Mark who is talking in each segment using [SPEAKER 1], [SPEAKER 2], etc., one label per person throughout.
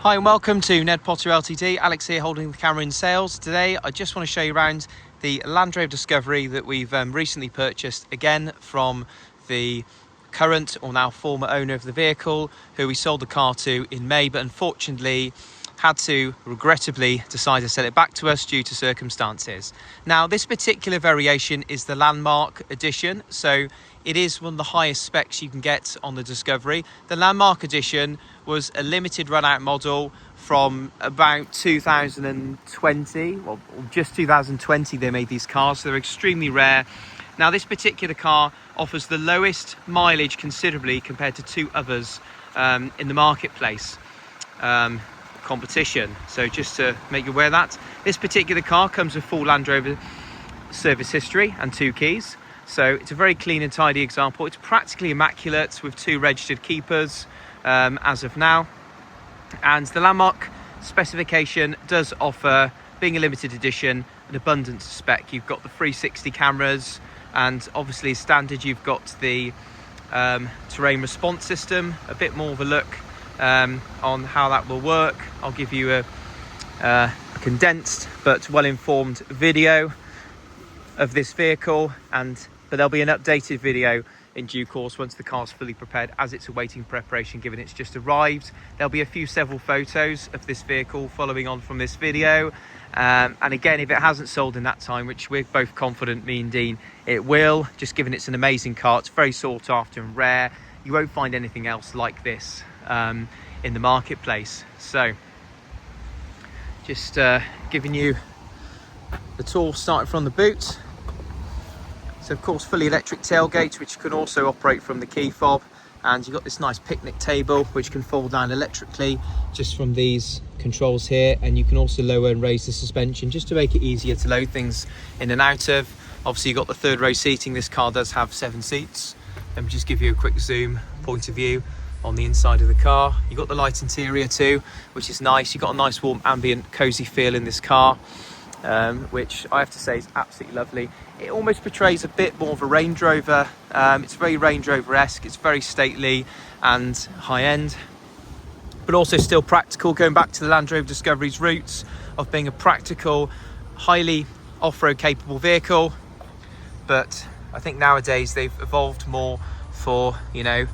[SPEAKER 1] Hi and welcome to Ned Potter Ltd. Alex here holding the camera in sales. Today I just want to show you around the Land Rover Discovery that we've recently purchased, again from the current or now former owner of the vehicle, who we sold the car to in May, but unfortunately had to regrettably decide to sell it back to us due to circumstances. Now this particular variation is the Landmark edition, so it is one of the highest specs you can get on the Discovery. The Landmark edition was a limited run out model from about 2020, well just 2020 they made these cars, so they're extremely rare. Now this particular car offers the lowest mileage considerably compared to two others in the marketplace competition. So just to make you aware of that, this particular car comes with full Land Rover service history and 2 keys. So it's a very clean and tidy example. It's practically immaculate with 2 registered keepers as of now. And the Landmark specification does offer, being a limited edition, an abundance of spec. You've got the 360 cameras, and obviously standard you've got the terrain response system, a bit more of a look on how that will work. I'll give you a condensed but well-informed video of this vehicle, but there'll be an updated video in due course once the car's fully prepared, as it's awaiting preparation given it's just arrived. There'll be several photos of this vehicle following on from this video, and again, if it hasn't sold in that time, which we're both confident, me and Dean, it will, just given it's an amazing car. It's very sought after and rare. You won't find anything else like this in the marketplace. So just giving you the tour starting from the boot. So of course fully electric tailgate, which you can also operate from the key fob, and you've got this nice picnic table which can fold down electrically just from these controls here, and you can also lower and raise the suspension just to make it easier to load things in and out of. Obviously you've got the 3rd row seating. This car does have 7 seats. Let me just give you a quick zoom point of view on the inside of the car. You've got the light interior too, which is nice. You've got a nice warm ambient cozy feel in this car, which I have to say is absolutely lovely. It almost portrays a bit more of a Range Rover. It's very Range Rover-esque. It's very stately and high-end, but also still practical, going back to the Land Rover Discovery's roots of being a practical, highly off-road capable vehicle. But I think nowadays they've evolved more for, you know,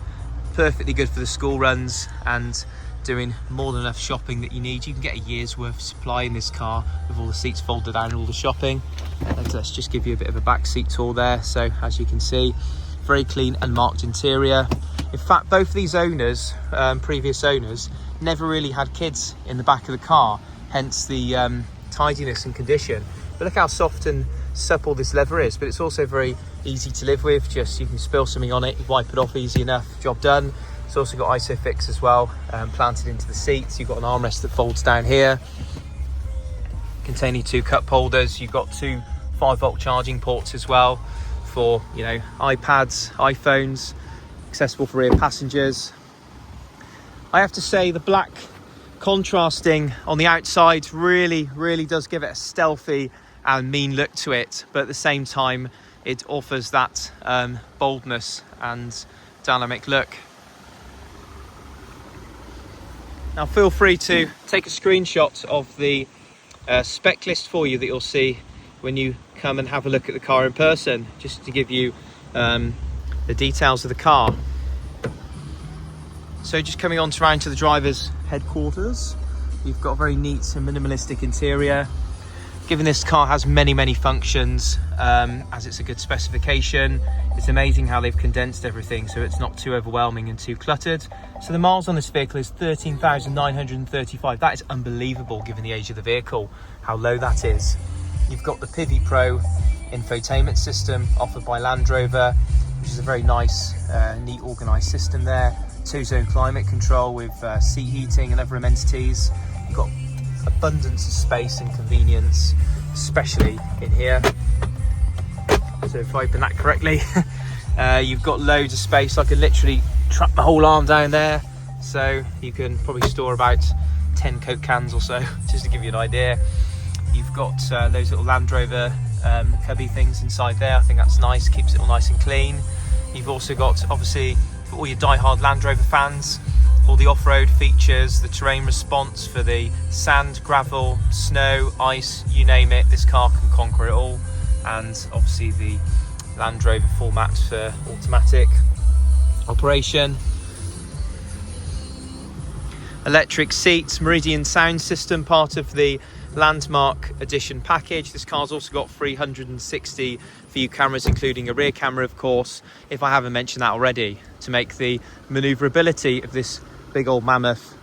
[SPEAKER 1] perfectly good for the school runs and doing more than enough shopping that you need. You can get a year's worth of supply in this car with all the seats folded down and all the shopping. And let's just give you a bit of a back seat tour there. So as you can see, very clean and marked interior. In fact, both of these owners, previous owners, never really had kids in the back of the car, hence the tidiness and condition. But look how soft and supple this leather is, but it's also very easy to live with. Just you can spill something on it, you wipe it off, easy enough, job done. It's also got ISOFIX as well, planted into the seats. You've got an armrest that folds down here, containing 2 cup holders. You've got 2 5-volt charging ports as well for, you know, iPads, iPhones, accessible for rear passengers. I have to say the black contrasting on the outside really does give it a stealthy and mean look to it, but at the same time it offers that boldness and dynamic look. Now feel free to take a screenshot of the spec list for you that you'll see when you come and have a look at the car in person, just to give you the details of the car. So just coming on to round to the driver's headquarters, you've got a very neat and minimalistic interior. Given this car has many functions, as it's a good specification, it's amazing how they've condensed everything so it's not too overwhelming and too cluttered. So the miles on this vehicle is 13,935. That is unbelievable given the age of the vehicle, how low that is. You've got the Pivi Pro infotainment system offered by Land Rover, which is a very nice, neat organised system there. 2-zone climate control with seat heating and other amenities. You've got abundance of space and convenience, especially in here. So if I open that correctly, you've got loads of space. I could literally trap my whole arm down there, so you can probably store about 10 Coke cans or so, just to give you an idea. You've got those little Land Rover cubby things inside there. I think that's nice, keeps it all nice and clean. You've also got, obviously, for all your die-hard Land Rover fans, all the off-road features, the terrain response for the sand, gravel, snow, ice, you name it, this car can conquer it all. And obviously the Land Rover format for automatic operation. Electric seats, Meridian sound system, part of the Landmark Edition package. This car's also got 360 view cameras, including a rear camera, of course, if I haven't mentioned that already, to make the manoeuvrability of this big old mammoth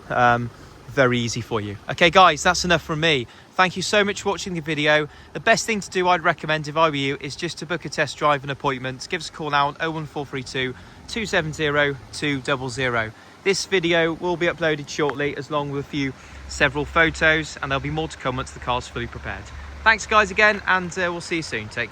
[SPEAKER 1] very easy for you. Okay guys, that's enough from me. Thank you so much for watching the video. The best thing to do, I'd recommend if I were you, is just to book a test drive and appointment. Give us a call now on 01432 270 200. This video will be uploaded shortly, as long with several photos, and there'll be more to come once the car's fully prepared. Thanks guys again, and we'll see you soon. Take care.